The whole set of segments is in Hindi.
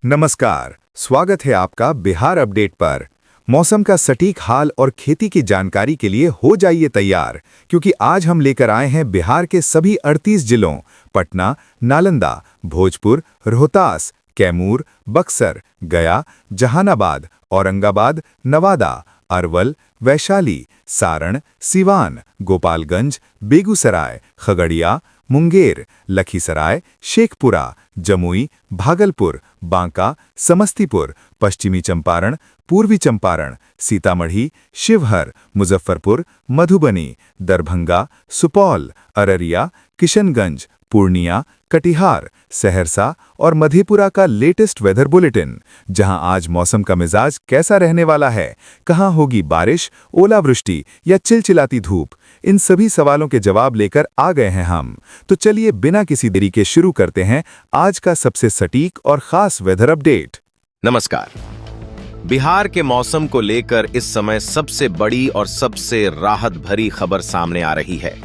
नमस्कार, स्वागत है आपका बिहार अपडेट पर। मौसम का सटीक हाल और खेती की जानकारी के लिए हो जाइए तैयार, क्योंकि आज हम लेकर आए हैं बिहार के सभी 38 जिलों पटना, नालंदा, भोजपुर, रोहतास, कैमूर, बक्सर, गया, जहानाबाद, औरंगाबाद, नवादा, अरवल, वैशाली, सारण, सिवान, गोपालगंज, बेगूसराय, खगड़िया, मुंगेर, लखीसराय, शेखपुरा, जमुई, भागलपुर, बांका, समस्तीपुर, पश्चिमी चंपारण, पूर्वी चंपारण, सीतामढ़ी, शिवहर, मुजफ्फरपुर, मधुबनी, दरभंगा, सुपौल, अररिया, किशनगंज, पूर्णिया, कटिहार, सहरसा और मधेपुरा का लेटेस्ट वेदर बुलेटिन, जहां आज मौसम का मिजाज कैसा रहने वाला है, कहां होगी बारिश, ओलावृष्टि या चिलचिलाती धूप, इन सभी सवालों के जवाब लेकर आ गए हैं हम। तो चलिए बिना किसी देरी के शुरू करते हैं आज का सबसे सटीक और खास वेदर अपडेट। नमस्कार। बिहार के मौसम को लेकर इस समय सबसे बड़ी और सबसे राहत भरी खबर सामने आ रही है।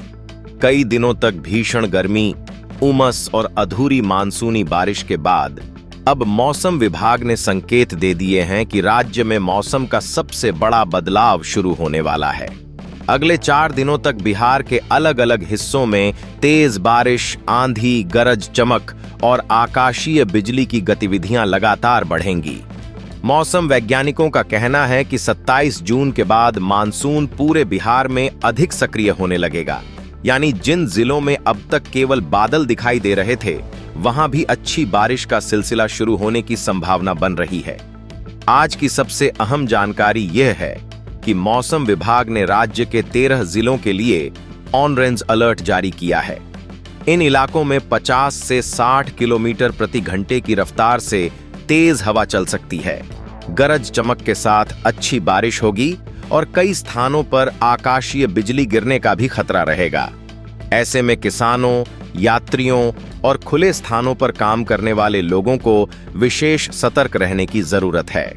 कई दिनों तक भीषण गर्मी, उमस और अधूरी मानसूनी बारिश के बाद अब मौसम विभाग ने संकेत दे दिए हैं कि राज्य में मौसम का सबसे बड़ा बदलाव शुरू होने वाला है। अगले 4 दिनों तक बिहार के अलग अलग हिस्सों में तेज बारिश, आंधी, गरज चमक और आकाशीय बिजली की गतिविधियां लगातार बढ़ेंगी। मौसम वैज्ञानिकों का कहना है कि 27 जून के बाद मानसून पूरे बिहार में अधिक सक्रिय होने लगेगा, यानी जिन जिलों में अब तक केवल बादल दिखाई दे रहे थे, वहां भी अच्छी बारिश का सिलसिला शुरू होने की संभावना बन रही है। आज की सबसे अहम जानकारी यह है कि मौसम विभाग ने राज्य के 13 जिलों के लिए ऑरेंज अलर्ट जारी किया है। इन इलाकों में 50 से 60 किलोमीटर प्रति घंटे की रफ्तार से तेज हवा चल सकती है। गरज चमक के साथ अच्छी बारिश होगी और कई स्थानों पर आकाशीय बिजली गिरने का भी खतरा रहेगा। ऐसे में किसानों, यात्रियों और खुले स्थानों पर काम करने वाले लोगों को विशेष सतर्क रहने की जरूरत है।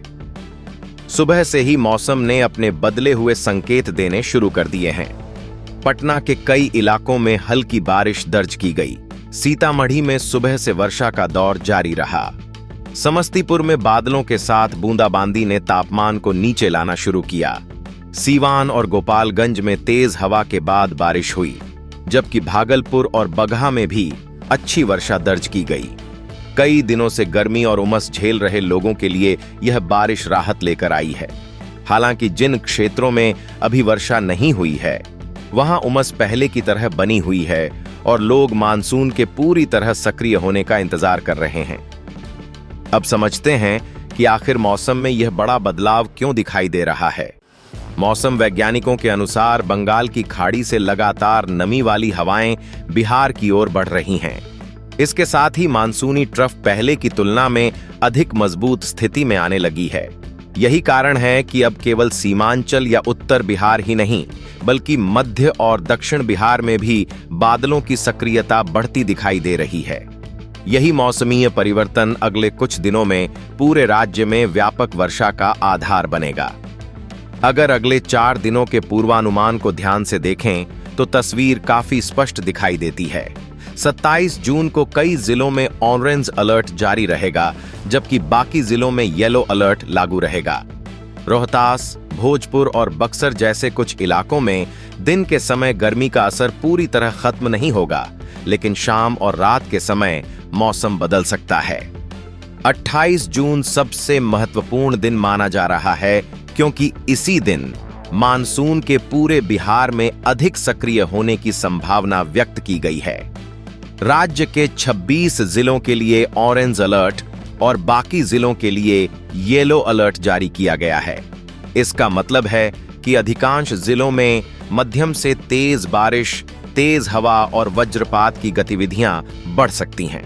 सुबह से ही मौसम ने अपने बदले हुए संकेत देने शुरू कर दिए हैं। पटना के कई इलाकों में हल्की बारिश दर्ज की गई। सीतामढ़ी में सुबह से वर्षा का दौर जारी रहा। समस्तीपुर में बादलों के साथ बूंदाबांदी ने तापमान को नीचे लाना शुरू किया। सीवान और गोपालगंज में तेज हवा के बाद बारिश हुई, जबकि भागलपुर और बगहा में भी अच्छी वर्षा दर्ज की गई। कई दिनों से गर्मी और उमस झेल रहे लोगों के लिए यह बारिश राहत लेकर आई है। हालांकि जिन क्षेत्रों में अभी वर्षा नहीं हुई है, वहां उमस पहले की तरह बनी हुई है और लोग मानसून के पूरी तरह सक्रिय होने का इंतजार कर रहे हैं। अब समझते हैं कि आखिर मौसम में यह बड़ा बदलाव क्यों दिखाई दे रहा है। मौसम वैज्ञानिकों के अनुसार बंगाल की खाड़ी से लगातार नमी वाली हवाएं बिहार की ओर बढ़ रही हैं। इसके साथ ही मानसूनी ट्रफ पहले की तुलना में अधिक मजबूत स्थिति में आने लगी है। यही कारण है कि अब केवल सीमांचल या उत्तर बिहार ही नहीं, बल्कि मध्य और दक्षिण बिहार में भी बादलों की सक्रियता बढ़ती दिखाई दे रही है। यही मौसमीय परिवर्तन अगले कुछ दिनों में पूरे राज्य में व्यापक वर्षा का आधार बनेगा। अगर अगले 4 दिनों के पूर्वानुमान को ध्यान से देखें तो तस्वीर काफी स्पष्ट दिखाई देती है। 27 जून को कई जिलों में ऑरेंज अलर्ट जारी रहेगा, जबकि बाकी जिलों में येलो अलर्ट लागू रहेगा। रोहतास, भोजपुर और बक्सर जैसे कुछ इलाकों में दिन के समय गर्मी का असर पूरी तरह खत्म नहीं होगा, लेकिन शाम और रात के समय मौसम बदल सकता है। 28 जून सबसे महत्वपूर्ण दिन माना जा रहा है, क्योंकि इसी दिन मानसून के पूरे बिहार में अधिक सक्रिय होने की संभावना व्यक्त की गई है। राज्य के 26 जिलों के लिए ऑरेंज अलर्ट और बाकी जिलों के लिए येलो अलर्ट जारी किया गया है। इसका मतलब है कि अधिकांश जिलों में मध्यम से तेज बारिश, तेज हवा और वज्रपात की गतिविधियां बढ़ सकती हैं।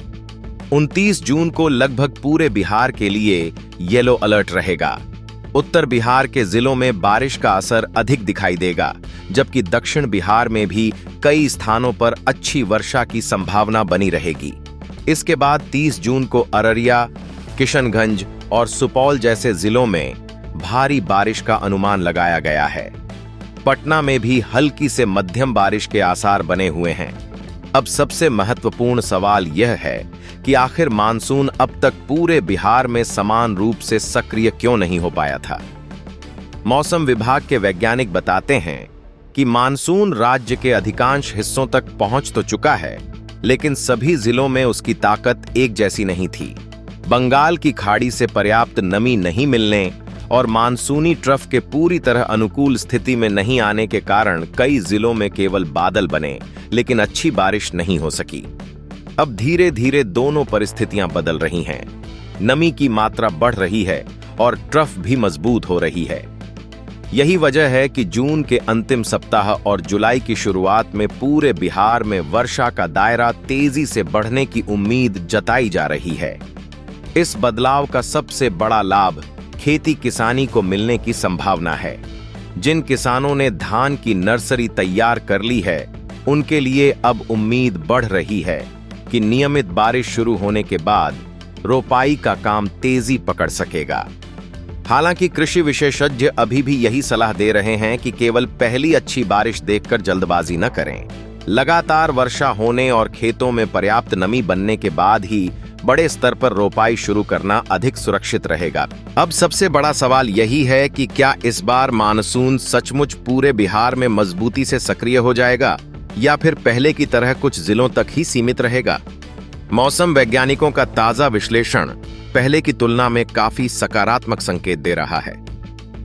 29 जून को लगभग पूरे बिहार के लिए येलो अलर्ट रहेगा। उत्तर बिहार के जिलों में बारिश का असर अधिक दिखाई देगा, जबकि दक्षिण बिहार में भी कई स्थानों पर अच्छी वर्षा की संभावना बनी रहेगी। इसके बाद 30 जून को अररिया, किशनगंज और सुपौल जैसे जिलों में भारी बारिश का अनुमान लगाया गया है। पटना में भी हल्की से मध्यम बारिश के आसार बने हुए हैं। अब सबसे महत्वपूर्ण सवाल यह है कि आखिर मानसून अब तक पूरे बिहार में समान रूप से सक्रिय क्यों नहीं हो पाया था। मौसम विभाग के वैज्ञानिक बताते हैं कि मानसून राज्य के अधिकांश हिस्सों तक पहुंच तो चुका है, लेकिन सभी जिलों में उसकी ताकत एक जैसी नहीं थी। बंगाल की खाड़ी से पर्याप्त नमी नहीं मिलने और मानसूनी ट्रफ के पूरी तरह अनुकूल स्थिति में नहीं आने के कारण कई जिलों में केवल बादल बने, लेकिन अच्छी बारिश नहीं हो सकी। अब धीरे धीरे दोनों परिस्थितियां बदल रही हैं। नमी की मात्रा बढ़ रही है और ट्रफ भी मजबूत हो रही है। यही वजह है कि जून के अंतिम सप्ताह और जुलाई की शुरुआत में पूरे बिहार में वर्षा का दायरा तेजी से बढ़ने की उम्मीद जताई जा रही है। इस बदलाव का सबसे बड़ा लाभ खेती किसानी को मिलने की संभावना है। जिन किसानों ने धान की नर्सरी तैयार कर ली है, उनके लिए अब उम्मीद बढ़ रही है कि नियमित बारिश शुरू होने के बाद रोपाई का काम तेजी पकड़ सकेगा। हालांकि कृषि विशेषज्ञ अभी भी यही सलाह दे रहे हैं कि केवल पहली अच्छी बारिश देखकर जल्दबाजी न करें। लगातार वर्षा होने और खेतों में पर्याप्त नमी बनने के बाद ही बड़े स्तर पर रोपाई शुरू करना अधिक सुरक्षित रहेगा। अब सबसे बड़ा सवाल यही है कि क्या इस बार मानसून सचमुच पूरे बिहार में मजबूती से सक्रिय हो जाएगा या फिर पहले की तरह कुछ जिलों तक ही सीमित रहेगा। मौसम वैज्ञानिकों का ताजा विश्लेषण पहले की तुलना में काफी सकारात्मक संकेत दे रहा है।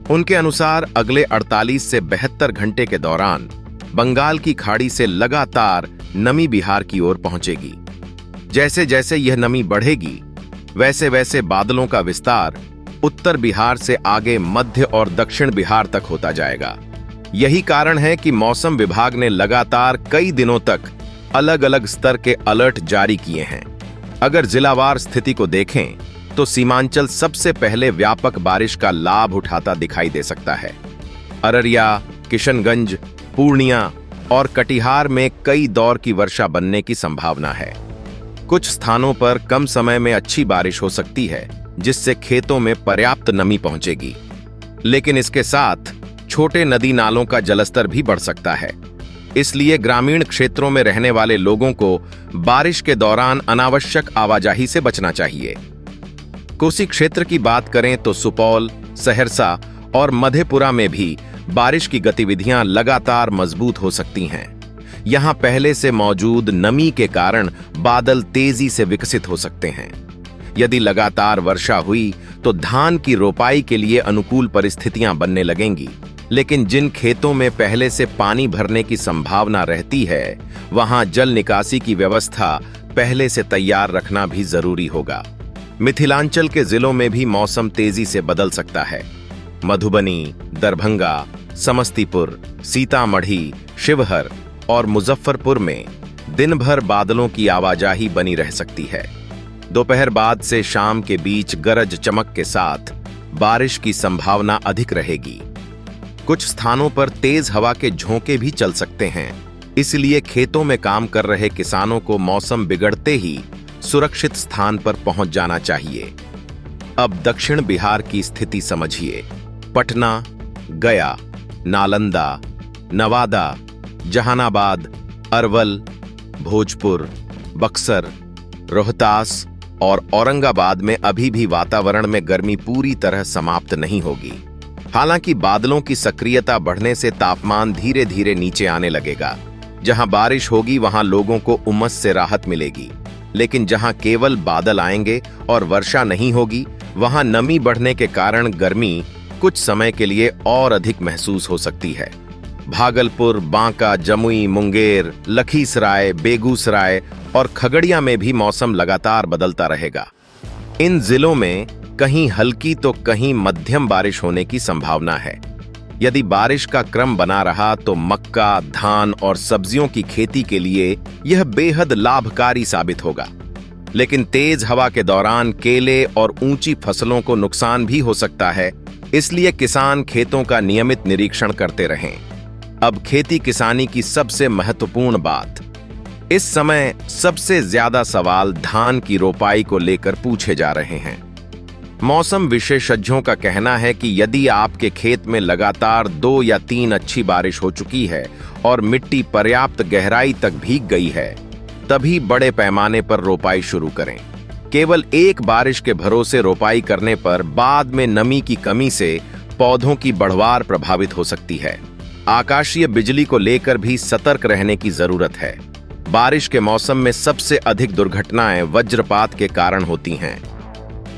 उनके अनुसार अगले 48 से 72 घंटे के दौरान बंगाल की खाड़ी से लगातार नमी बिहार की ओर पहुंचेगी। जैसे जैसे यह नमी बढ़ेगी, वैसे वैसे बादलों का विस्तार उत्तर बिहार से आगे मध्य और दक्षिण बिहार तक होता जाएगा। यही कारण है कि मौसम विभाग ने लगातार कई दिनों तक अलग अलग स्तर के अलर्ट जारी किए हैं। अगर जिलावार स्थिति को देखें तो सीमांचल सबसे पहले व्यापक बारिश का लाभ उठाता दिखाई दे सकता है। अररिया, किशनगंज, पूर्णिया और कटिहार में कई दौर की वर्षा बनने की संभावना है। कुछ स्थानों पर कम समय में अच्छी बारिश हो सकती है, जिससे खेतों में पर्याप्त नमी पहुंचेगी। लेकिन इसके साथ छोटे नदी नालों का जलस्तर भी बढ़ सकता है। इसलिए ग्रामीण क्षेत्रों में रहने वाले लोगों को बारिश के दौरान अनावश्यक आवाजाही से बचना चाहिए। कोसी क्षेत्र की बात करें तो सुपौल, सहरसा और मधेपुरा में भी बारिश की गतिविधियां लगातार मजबूत हो सकती हैं। यहां पहले से मौजूद नमी के कारण बादल तेजी से विकसित हो सकते हैं। यदि लगातार वर्षा हुई तो धान की रोपाई के लिए अनुकूल परिस्थितियां बनने लगेंगी। लेकिन जिन खेतों में पहले से पानी भरने की संभावना रहती है, वहां जल निकासी की व्यवस्था पहले से तैयार रखना भी जरूरी होगा। मिथिलांचल के जिलों में भी मौसम तेजी से बदल सकता है। मधुबनी, दरभंगा, समस्तीपुर, सीतामढ़ी, शिवहर और मुजफ्फरपुर में दिन भर बादलों की आवाजाही बनी रह सकती है। दोपहर बाद से शाम के बीच गरज चमक के साथ बारिश की संभावना अधिक रहेगी। कुछ स्थानों पर तेज हवा के झोंके भी चल सकते हैं। इसलिए खेतों में काम कर रहे किसानों को मौसम बिगड़ते ही सुरक्षित स्थान पर पहुंच जाना चाहिए। अब दक्षिण बिहार की स्थिति समझिए। पटना, गया, नालंदा, नवादा, जहानाबाद, अरवल, भोजपुर, बक्सर, रोहतास और औरंगाबाद में अभी भी वातावरण में गर्मी पूरी तरह समाप्त नहीं होगी। हालांकि बादलों की सक्रियता बढ़ने से तापमान धीरे धीरे नीचे आने लगेगा। जहां बारिश होगी वहां लोगों को उमस से राहत मिलेगी। लेकिन जहां केवल बादल आएंगे और वर्षा नहीं होगी, वहां नमी बढ़ने के कारण गर्मी कुछ समय के लिए और अधिक महसूस हो सकती है। भागलपुर, बांका, जमुई, मुंगेर, लखीसराय, बेगूसराय और खगड़िया में भी मौसम लगातार बदलता रहेगा। इन जिलों में कहीं हल्की तो कहीं मध्यम बारिश होने की संभावना है। यदि बारिश का क्रम बना रहा तो मक्का, धान और सब्जियों की खेती के लिए यह बेहद लाभकारी साबित होगा। लेकिन तेज हवा के दौरान केले और ऊंची फसलों को नुकसान भी हो सकता है। इसलिए किसान खेतों का नियमित निरीक्षण करते रहें। अब खेती किसानी की सबसे महत्वपूर्ण बात। इस समय सबसे ज्यादा सवाल धान की रोपाई को लेकर पूछे जा रहे हैं। मौसम विशेषज्ञों का कहना है कि यदि आपके खेत में लगातार 2 या 3 अच्छी बारिश हो चुकी है और मिट्टी पर्याप्त गहराई तक भीग गई है, तभी बड़े पैमाने पर रोपाई शुरू करें। केवल एक बारिश के भरोसे रोपाई करने पर बाद में नमी की कमी से पौधों की बढ़वार प्रभावित हो सकती है। आकाशीय बिजली को लेकर भी सतर्क रहने की जरूरत है। बारिश के मौसम में सबसे अधिक दुर्घटनाएं वज्रपात के कारण होती हैं।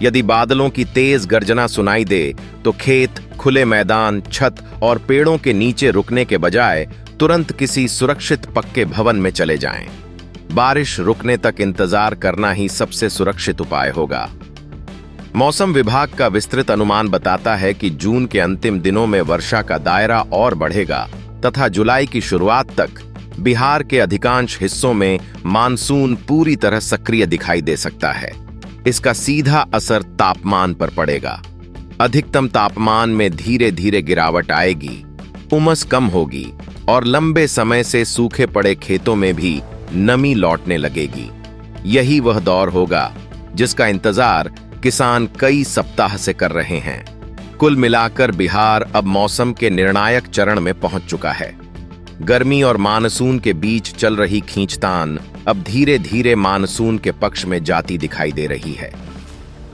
यदि बादलों की तेज गर्जना सुनाई दे तो खेत, खुले मैदान, छत और पेड़ों के नीचे रुकने के बजाय तुरंत किसी सुरक्षित पक्के भवन में चले जाएं। बारिश रुकने तक इंतजार करना ही सबसे सुरक्षित उपाय होगा। मौसम विभाग का विस्तृत अनुमान बताता है कि जून के अंतिम दिनों में वर्षा का दायरा और बढ़ेगा तथा जुलाई की शुरुआत तक बिहार के अधिकांश हिस्सों में मानसून पूरी तरह सक्रिय दिखाई दे सकता है। इसका सीधा असर तापमान पर पड़ेगा। अधिकतम तापमान में धीरे धीरे गिरावट आएगी, उमस कम होगी और लंबे समय से सूखे पड़े खेतों में भी नमी लौटने लगेगी। यही वह दौर होगा जिसका इंतजार किसान कई सप्ताह से कर रहे हैं। कुल मिलाकर बिहार अब मौसम के निर्णायक चरण में पहुंच चुका है। गर्मी और मानसून के बीच चल रही खींचतान अब धीरे धीरे मानसून के पक्ष में जाती दिखाई दे रही है।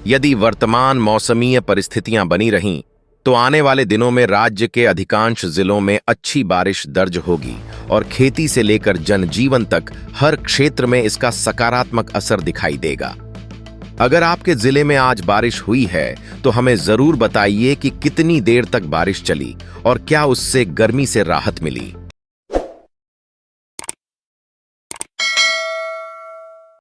यदि वर्तमान मौसमीय परिस्थितियां बनी रहीं तो आने वाले दिनों में राज्य के अधिकांश जिलों में अच्छी बारिश दर्ज होगी और खेती से लेकर जनजीवन तक हर क्षेत्र में इसका सकारात्मक असर दिखाई देगा। अगर आपके जिले में आज बारिश हुई है तो हमें जरूर बताइए कि कितनी देर तक बारिश चली और क्या उससे गर्मी से राहत मिली।